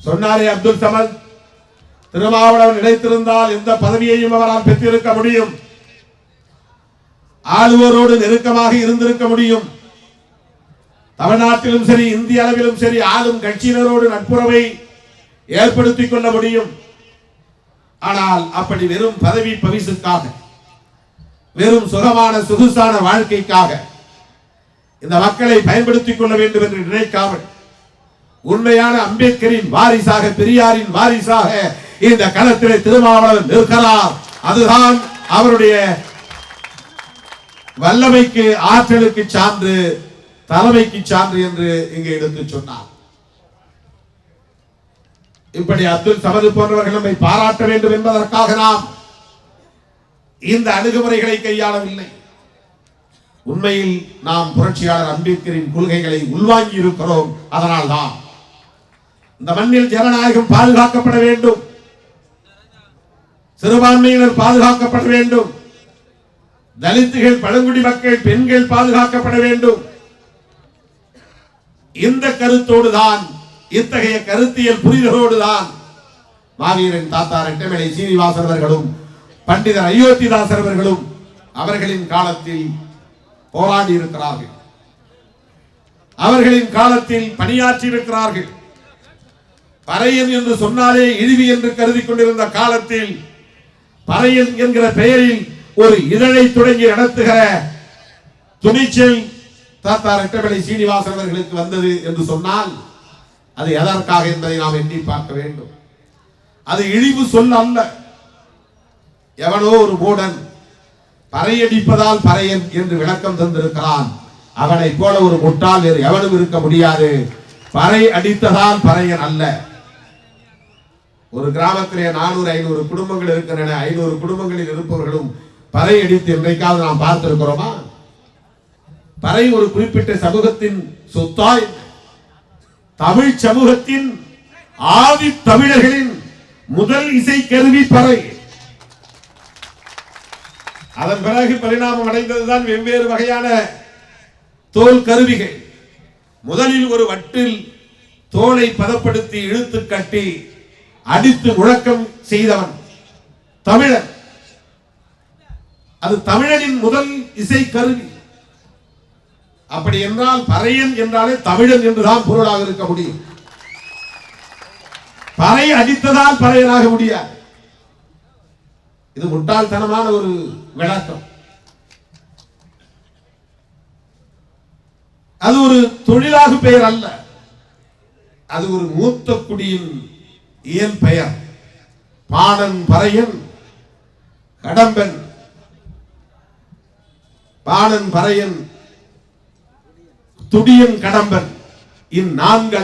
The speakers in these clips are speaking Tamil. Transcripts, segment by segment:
சொன்னாரே அப்துல் சமத், திருமாவளவன் நினைத்திருந்தால் எந்த பதவியையும் அவரால் பெற்றிருக்க முடியும், ஆளுவோரோடு நெருக்கமாக இருந்திருக்க முடியும். தமிழ்நாட்டிலும் சரி இந்திய அளவிலும் சரி ஆளும் கட்சியினரோடு நட்புறவை ஏற்படுத்திக் கொள்ள முடியும். ஆனால் அப்படி வெறும் பதவி பரிசுக்காக, வெறும் சுகமான சொகுசான வாழ்க்கைக்காக இந்த மக்களை பயன்படுத்திக் கொள்ள வேண்டும் என்று நினைக்காமல் உண்மையான அம்பேத்கரின் வாரிசாக, பெரியாரின் வாரிசாக இந்த களத்திலே திருமாவளவன் நிற்கிறார். அதுதான் அவருடைய வல்லமைக்கு, ஆற்றலுக்கு சான்று, தலைமைக்கு சான்று என்று இங்கே எடுத்து சொன்னார். இப்படி அப்துல் சமது போன்றவர்கள் நம்மை பாராட்ட வேண்டும் என்பதற்காக நாம் இந்த அணுகுமுறைகளை கையாளவில்லை. உண்மையில் நாம் புரட்சியாளர் அம்பேத்கரின் கொள்கைகளை உள்வாங்கி இருக்கிறோம். அதனால்தான் இந்த மண்ணில் ஜனநாயகம் பாதுகாக்கப்பட வேண்டும், சிறுபான்மையினர் பாதுகாக்கப்பட வேண்டும், தலித்துகள், பழங்குடி மக்கள், பெண்கள் பாதுகாக்கப்பட வேண்டும். இந்த கருத்தோடு தான், இத்தகைய கருத்தியல் புரிதலோடு தான் மாவீரன் தாத்தா ரெட்டமலை சீனிவாசன் அவர்களும் பண்டிதர் அயோத்திதாசர் அவர்களும் அவர்களின் காலத்தில் போராடி இருக்கிறார்கள், அவர்களின் காலத்தில் பணியாற்றி இருக்கிறார்கள். பறையன் என்று சொன்னாலே இழிவு என்று கருதி கொண்டிருந்த காலத்தில் பறையன் என்கிற பெயரில் ஒரு இதழை தொடங்கி நடத்துகிற துணிச்சல் தாத்தா ரெட்டமலை சீனிவாசன் அவர்களுக்கு வந்தது என்று சொன்னால் அது எதற்காக என்பதை நாம் எண்ணி பார்க்க வேண்டும். அது இழிவு சொல் அல்ல. எவனோ ஒரு மூடன் பறையடிப்பதால் பறையன் என்று விளக்கம் தந்திருக்கிறான். அவனை போல ஒரு முட்டாள் வேறு எவனும் இருக்க முடியாது. பறை அடித்ததால் பறையன் அல்ல. ஒரு கிராமத்திலே 400-500 குடும்பங்கள் இருக்கின்றன. 500 குடும்பங்களில் இருப்பவர்களும் பறை அடித்து என்றைக்காவது நாம் பார்த்திருக்கிறோமா? பறை ஒரு குறிப்பிட்ட சமூகத்தின் சொத்தாய், தமிழ் சமூகத்தின் ஆதி தமிழர்களின் முதல் இசை கருவி பறை. அதன் பிறகு பரிணாமம் அடைந்ததுதான் வெவ்வேறு வகையான தோல் கருவிகள். முதலில் ஒரு வட்டில் தோலை பதப்படுத்தி இழுத்து கட்டி அடித்து முழக்கம் செய்தவன் தமிழன். அது தமிழனின் முதல் இசை கருவி. அப்படி என்றால் பறையன் என்றாலே தமிழன் என்றுதான் பொருளாக இருக்க முடியும். பறை அடித்ததால் பறையனாக முடியாது. இது முட்டாள்தனமான ஒரு விளக்கம். அது ஒரு தொழிலாக பெயர் அல்ல, அது ஒரு மூத்த குடியின் இயல் பெயர். பாணன் பறையன் கடம்பன், பாணன் பறையன் துடியன் கடம்பன், இந்நான்கு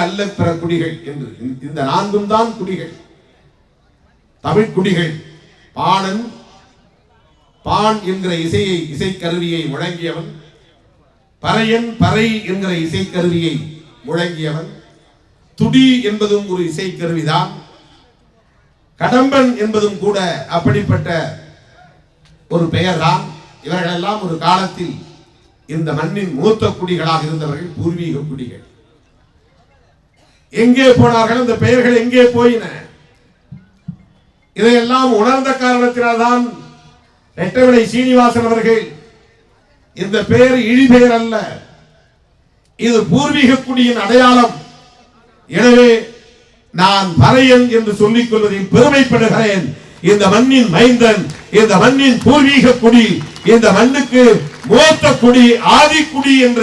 அல்ல பிற குடிகள் என்று. இந்த நான்கும் தான் குடிகள், தமிழ் குடிகள். பாணன், பாண் என்கிற இசைக்கருவியை முழங்கியவன். பறையன், பறை என்கிற இசைக்கருவியை முழங்கியவன். துடி என்பதும் ஒரு இசைக்கருவிதான். கடம்பன் என்பதும் கூட அப்படிப்பட்ட ஒரு பெயர்தான். இவர்களெல்லாம் ஒரு காலத்தில் இந்த மண்ணின் மூத்த குடிகளாக இருந்தவர்கள், பூர்வீக குடிகள். எங்கே போனார்கள்? இந்த பெயர்கள் எங்கே போயின? இதையெல்லாம் உணர்ந்த காரணத்தினால்தான் ரெட்டமலை சீனிவாசன் அவர்கள் இந்த பெயர் இழி பெயர் அல்ல, இது பூர்வீக குடியின் அடையாளம். எனவே நான் பறையன் என்று சொல்லிக் கொள்வதில் பெருமைப்படுகிறேன். இந்த மண்ணின் மைந்தன், இந்த மண்ணின் பூர்வீக குடி, இந்த மண்ணுக்கு மூத்த குடி, ஆதிக்குடி என்ற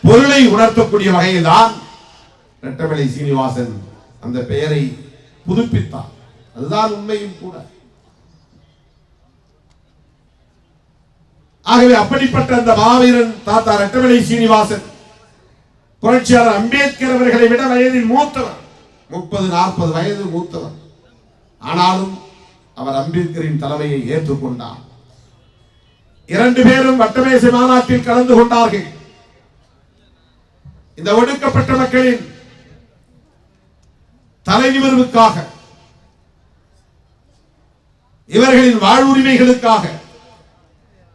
பொருளை உணர்த்தக்கூடிய வகையில் தான் ரெட்டமலை சீனிவாசன் அந்த பெயரை புதுப்பித்தார். அதுதான் உண்மையும் கூட. ஆகவே அப்படிப்பட்ட அந்த மாவீரன் தாத்தா ரெட்டமலை சீனிவாசன் புரட்சியாளர் அம்பேத்கர் அவர்களை விட வயதில் மூத்தவர், 30-40 வயது மூத்தவர். ஆனாலும் அவர் அம்பேத்கரின் தலைமையை ஏற்றுக்கொண்டார். 2 பேரும் வட்டமேசை மாநாட்டில் கலந்து கொண்டார்கள். இந்த ஒடுக்கப்பட்ட மக்களின் தலைநிமிர்வுக்காக, இவர்களின் வாழ்வுரிமைகளுக்காக,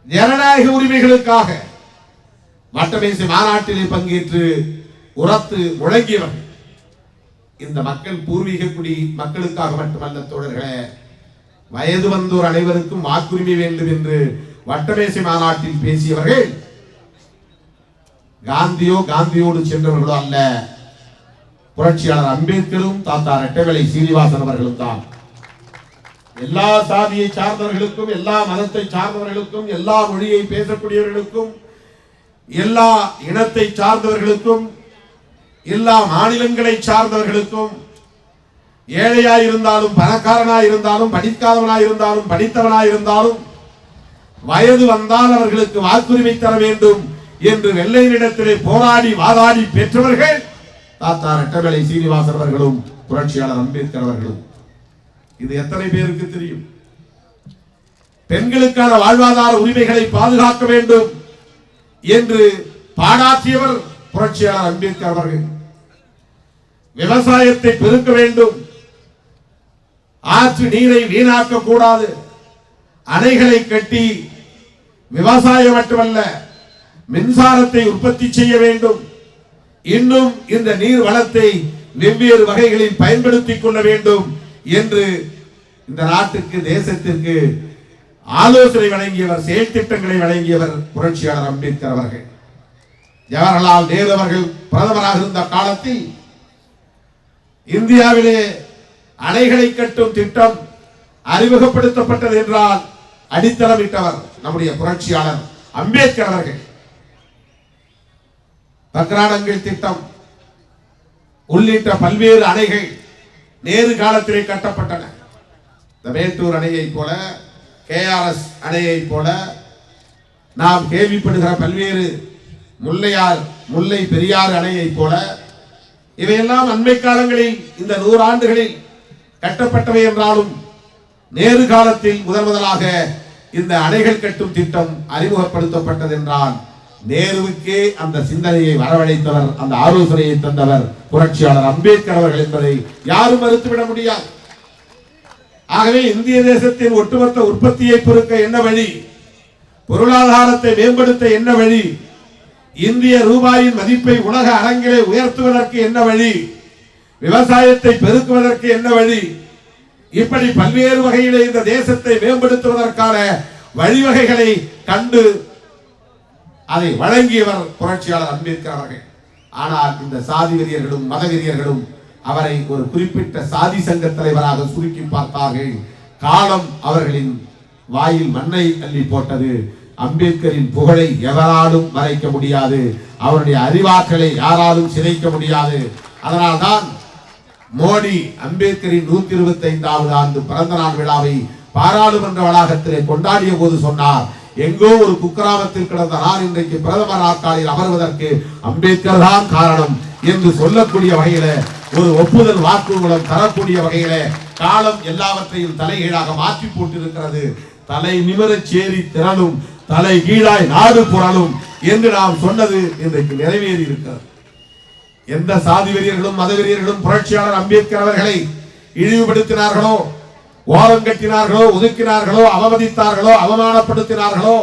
ஜனநாயக உரிமைகளுக்காக வட்டமேசை மாநாட்டிலே பங்கேற்று உரத்து முழங்கியவர்கள். இந்த மக்கள் பூர்வீக குடி மக்களுக்காக மட்டுமல்ல தோழர்களே, வயது வந்தோர் அனைவருக்கும் வாக்குரிமை வேண்டும் என்று வட்டமேசை மாநாட்டில் பேசியவர்கள் காந்தியோடு சென்றவர்களோ அல்ல, புரட்சியாளர் அம்பேத்கரும் தாத்தா ரெட்டவேளை சீனிவாசன் அவர்களும் தான். எல்லா சாதியை சார்ந்தவர்களுக்கும், எல்லா மதத்தை சார்ந்தவர்களுக்கும், எல்லா மொழியை பேசக்கூடியவர்களுக்கும், எல்லா இனத்தை சார்ந்தவர்களுக்கும், எல்லா மாநிலங்களை சார்ந்தவர்களுக்கும், ஏழையாய் இருந்தாலும் பணக்காரனாய் இருந்தாலும் படிக்காதவனாய் இருந்தாலும் படித்தவனாய் இருந்தாலும் வயது வந்தால் அவர்களுக்கு வாக்குரிமை தர வேண்டும் என்று வெள்ளையனிடத்திலே போராடி வாதாடி பெற்றவர்கள் தாத்தா ரெட்டவேளை சீனிவாசன் அவர்களும் புரட்சியாளர் அம்பேத்கர் அவர்களும். இது எத்தனை பேருக்கு தெரியும்? பெண்களுக்கான வாழ்வாதார உரிமைகளை பாதுகாக்க வேண்டும் என்று பாடாற்றியவர் புரட்சியாளர் அம்பேத்கர் அவர்கள். விவசாயத்தை பெருக்க வேண்டும், ஆற்று நீரை வீணாக்க கூடாது, அணைகளை கட்டி விவசாயம் மட்டுமல்ல மின்சாரத்தை உற்பத்தி செய்ய வேண்டும், இன்னும் இந்த நீர் வளத்தை வெவ்வேறு வகைகளில் பயன்படுத்திக் கொள்ள வேண்டும் என்று இந்த நாட்டுக்கு தேசத்திற்கு ஆலோசனை வழங்கியவர், செயல் திட்டங்களை வழங்கியவர் புரட்சியாளர் அம்பேத்கர் அவர்கள். ஜவஹர்லால் நேரு அவர்கள் பிரதமராக இருந்த காலத்தில் இந்தியாவிலே அணைகளை கட்டும் திட்டம் அறிமுகப்படுத்தப்பட்டது என்றால் அடித்தளமிட்டவர் நம்முடைய புரட்சியாளர் அம்பேத்கர் அவர்கள். பக்ரானங்கள் திட்டம் உள்ளிட்ட பல்வேறு அணைகள் நேரு காலத்திலே கட்டப்பட்டன. மேட்டூர் அணையை போல, KRS அணையை போல, நாம் கேள்விப்படுகிற பல்வேறு முல்லை பெரியாறு அணையை போல இவையெல்லாம் அண்மை காலங்களில் இந்த 100 ஆண்டுகளில் கட்டப்பட்டவை என்றாலும் நேரு காலத்தில் முதலாக இந்த அணைகள் கட்டும் திட்டம் அறிமுகப்படுத்தப்பட்டது என்றால் நேருவுக்கே அந்த சிந்தனையை வரவழைத்தவர், அந்த ஆலோசனையை தந்தவர் புரட்சியாளர் அம்பேத்கர் அவர்கள் என்பதை யாரும் மறுத்துவிட முடியாது. ஆகவே இந்திய தேசத்தின் ஒட்டுமொத்த உற்பத்தியை பெருக்க என்ன வழி, பொருளாதாரத்தை மேம்படுத்த என்ன வழி, இந்திய ரூபாயின் மதிப்பை உலக அரங்கிலே உயர்த்துவதற்கு என்ன வழி, விவசாயத்தை பெருக்குவதற்கு என்ன வழி, இப்படி பல்வேறு வகையிலே இந்த தேசத்தை மேம்படுத்துவதற்கான வழிவகைகளை கண்டு அதை வழங்கியவர் புரட்சியாளர் அம்பேத்கர் அவர்கள். ஆனால் இந்த சாதி வெறியர்களும் மத வெறியர்களும் அவரை ஒரு குறிப்பிட்ட சாதி சங்க தலைவராக சுருக்கி பார்த்தார்கள். காலம் அவர்களின் வாயில் மண்ணை அள்ளி போட்டது. அம்பேத்கரின் புகழை எவராலும் மறைக்க முடியாது, அவருடைய அறிவாற்றலை யாராலும் சிதைக்க முடியாது. அதனால்தான் மோடி அம்பேத்கரின் 125வது ஆண்டு பிறந்த நாள் விழாவை பாராளுமன்ற வளாகத்திலே கொண்டாடிய போது சொன்னார், எங்கோ ஒரு குக்கிராமத்தில் கிடந்த நான் இன்றைக்கு பிரதமர் நாற்காலில் அமர்வதற்கு அம்பேத்கர் தான் காரணம் என்று சொல்லக்கூடிய வகையில ஒரு ஒப்புதல் வாக்குமூலம் தரக்கூடிய வகையில காலம் எல்லாவற்றையும் தலைகீழாக மாற்றி போட்டிருக்கிறது. தலை நிமிர சேரி திரளும், தலை கீழாய் நாடு புரளும் என்று நாம் சொன்னது இன்றைக்கு நிறைவேறி இருக்கிறது. எந்த சாதி வெறியர்களும் மத வெறியர்களும் புரட்சியாளர் அம்பேத்கர் அவர்களை இழிவுபடுத்தினார்களோ, ஓரம் கட்டினார்களோ, ஒதுக்கினார்களோ, அவமதித்தார்களோ, அவமானப்படுத்தினார்களோ,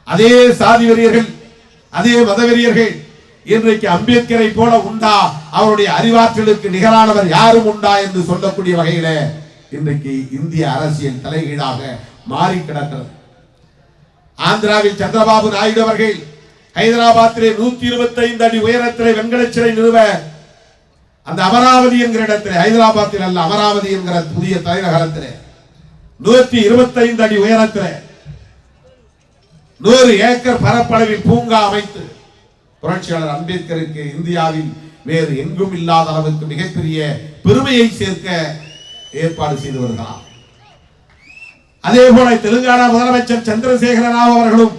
அதே சாதி வெறியர்கள், அதே மத வெறியர்கள் இன்றைக்கு அம்பேத்கரை போல உண்டா, அவருடைய அறிவாற்றலுக்கு நிகரானவர் யாரும் உண்டா என்று சொல்லக்கூடிய வகையில இன்றைக்கு இந்திய அரசியல் தலைகீழாக மாறி கிடக்கிறது. ஆந்திராவில் சந்திரபாபு நாயுடு அவர்கள் ஹைதராபாத்திலே 125 அடி உயரத்திலே வெண்கல சிலை நிறுவ அந்த அமராவதி என்கிற இடத்திலே, ஹைதராபாத்தில் அல்ல, அமராவதி என்கிற புதிய தலைநகரத்திலே 125 அடி உயரத்திலே 100 ஏக்கர் பரப்பளவில் பூங்கா அமைத்து புரட்சியாளர் அம்பேத்கருக்கு இந்தியாவில் வேறு எங்கும் இல்லாத அளவுக்கு மிகப்பெரிய பெருமையை சேர்க்க ஏற்பாடு செய்து வருகிறார். அதே போல தெலுங்கானா முதலமைச்சர் சந்திரசேகர ராவ் அவர்களும்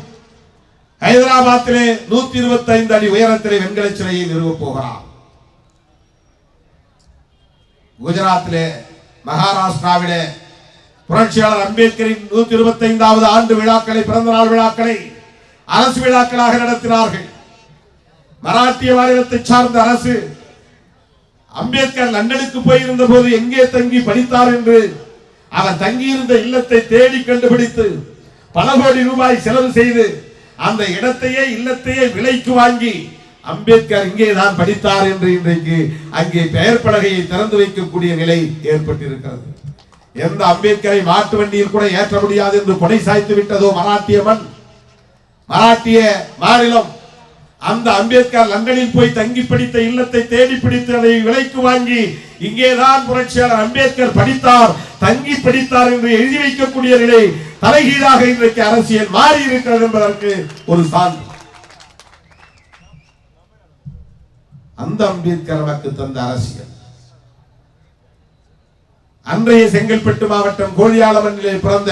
ஹைதராபாத்திலே 125 அடி உயரத்திலே வெண்கல சிலையை நிறுவப் போகிறார். குஜராத்திலே, மகாராஷ்டிராவிலே புரட்சியாளர் அம்பேத்கரின் 125வது ஆண்டு விழாக்களை, பிறந்த நாள் விழாக்களை அரசு விழாக்களாக நடத்தினார்கள். மராட்டிய மாநிலத்தை சார்ந்த அரசு அம்பேத்கர் லண்டனுக்கு போயிருந்த போது எங்கே தங்கி படித்தார் என்று அவர் தங்கியிருந்த இல்லத்தை தேடி கண்டுபிடித்து பல கோடி ரூபாய் செலவு செய்து அந்த இடத்தையே இல்லத்தையே விலைக்கு வாங்கி அம்பேத்கர் இங்கேதான் படித்தார் என்று இன்றைக்கு அங்கே பெயர் பலகையை திறந்து வைக்கக்கூடிய நிலை ஏற்பட்டிருக்கிறது. எந்த அம்பேத்கரை மாட்டு வண்டியில் கூட ஏற்ற முடியாது என்று கொடை சாய்த்து விட்டதோ மராட்டிய மண், மராட்டிய மாநிலம், அந்த அம்பேத்கர் லண்டனில் போய் தங்கி படித்த இல்லத்தை தேடி பிடித்து அதை விலைக்கு வாங்கி இங்கேதான் புரட்சியாளர் அம்பேத்கர் படித்தார், தங்கி படித்தார் என்று எழுதி வைக்கக்கூடிய நிலை தலைகீழாக இன்றைக்கு அரசியல் மாறி இருக்கிறது என்பதற்கு ஒரு சான்று. அந்த அம்பேத்கர் நமக்கு தந்த அரசியல் அன்றைய செங்கல்பட்டு மாவட்டம் கோழியாளமண்ணிலே பிறந்த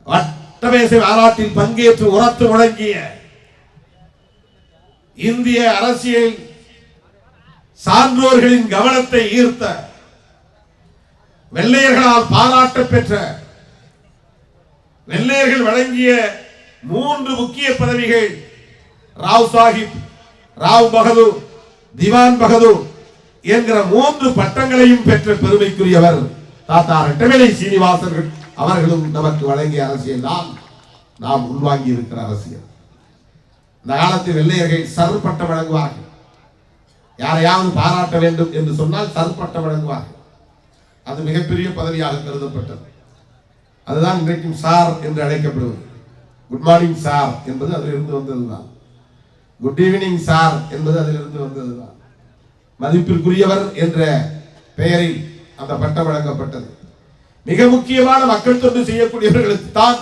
வட்டமேசை மாநாட்டில் பங்கேற்று உரத்து முழங்கிய இந்திய அரசியல் சான்றோர்களின் கவனத்தை ஈர்த்த வெள்ளையர்களால் பாராட்ட பெற்ற வெள்ளையர்கள் வழங்கிய 3 முக்கிய பதவிகள் ராவ் சாஹிப், ராவ் பகதூர், திவான் பகதூர் என்கிற 3 பட்டங்களையும் பெற்ற பெருமைக்குரியவர் தாத்தா ரெட்டவேலை சீனிவாசர்கள் அவர்களும் நமக்கு வழங்கிய அரசியல் தான் நாம் உள்வாங்கி இருக்கிற அரசியல். இந்த காலத்தில் வெள்ளையர்கள் சர் பட்டம் வழங்குவார்கள். யாரையாவது பாராட்ட வேண்டும் என்று சொன்னால் சர் பட்டம் வழங்குவார்கள். அது மிகப்பெரிய பதவியாக கருதப்பட்டது. அதுதான் இன்றைக்கும் சார் என்று அழைக்கப்படுவது. குட் மார்னிங் சார் என்பது அதிலிருந்து வந்ததுதான். குட் ஈவினிங் சார் என்பது அதிலிருந்து வந்ததுதான். மதிப்பிற்குரியவர் என்ற பெயரில் அந்த பட்டம் வழங்கப்பட்டது. மிக முக்கியமான மக்கள் தொண்டு செய்யக்கூடியவர்களுக்கு தான்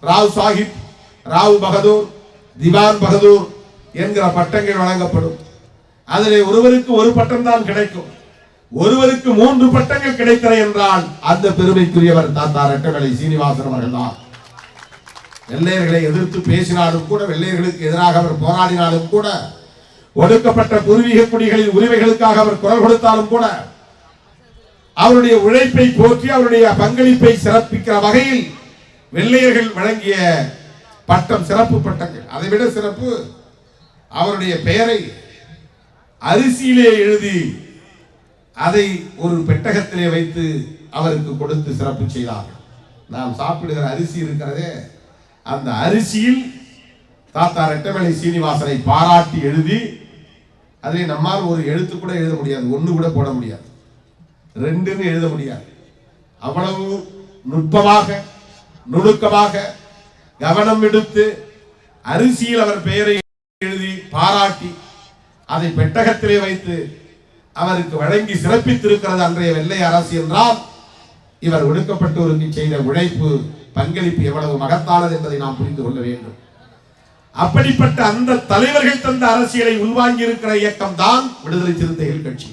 ராவ் சாஹிப், ராவ் பகதூர், திவான் பகதூர் என்கிற பட்டங்கள் வழங்கப்படும். அதிலே ஒருவருக்கு ஒரு பட்டம் தான் கிடைக்கும். ஒருவருக்கு 3 பட்டங்கள் கிடைத்தன என்றால் அந்த பெருமைக்குரியவர் தாத்தா ரெட்டவேலை சீனிவாசன் அவர்கள் தான். வெள்ளையர்களை எதிர்த்து பேசினாலும் கூட, வெள்ளையர்களுக்கு எதிராக அவர் போராடினாலும் கூட, ஒடுக்கப்பட்ட பூர்வீக குடிகளின் உரிமைகளுக்காக அவர் குரல் கொடுத்தாலும் கூட, அவருடைய உழைப்பை போற்றி அவருடைய பங்களிப்பை சிறப்பிக்கிற வகையில் வெள்ளையர்கள் வழங்கிய பட்டம் சிறப்பு பட்டங்கள். அதைவிட சிறப்பு, அவருடைய பெயரை அரிசியிலே எழுதி அதை ஒரு பெட்டகத்திலே வைத்து அவருக்கு கொடுத்து சிறப்பு செய்தார்கள். நாம் சாப்பிடுகிற அரிசி இருக்கிறதே, அந்த அரிசியில் தாத்தா ரெட்டவேலை சீனிவாசனை பாராட்டி எழுதி, அதை நம்மால் ஒரு எழுத்து கூட எழுத முடியாது, 1 கூட போட முடியாது, 2ன்னு எழுத முடியாது. அவ்வளவு நுட்பமாக நுணுக்கமாக கவனம் எடுத்து அரிசியில் அவர் பெயரை எழுதி பாராட்டி அதை பெட்டகத்திலே வைத்து அவருக்கு வழங்கி சிறப்பித்திருக்கிறது அன்றைய வெள்ளை அரசு என்றால், இவர் ஒடுக்கப்பட்டோருக்கு செய்த உழைப்பு பங்களிப்பு எவ்வளவு மகத்தானது என்பதை நாம் புரிந்து கொள்ள வேண்டும். அப்படிப்பட்ட அந்த தலைவர்கள் தந்த அரசியலை உள்வாங்கி இருக்கிற இயக்கம் தான் விடுதலை சிறுத்தைகள் கட்சி.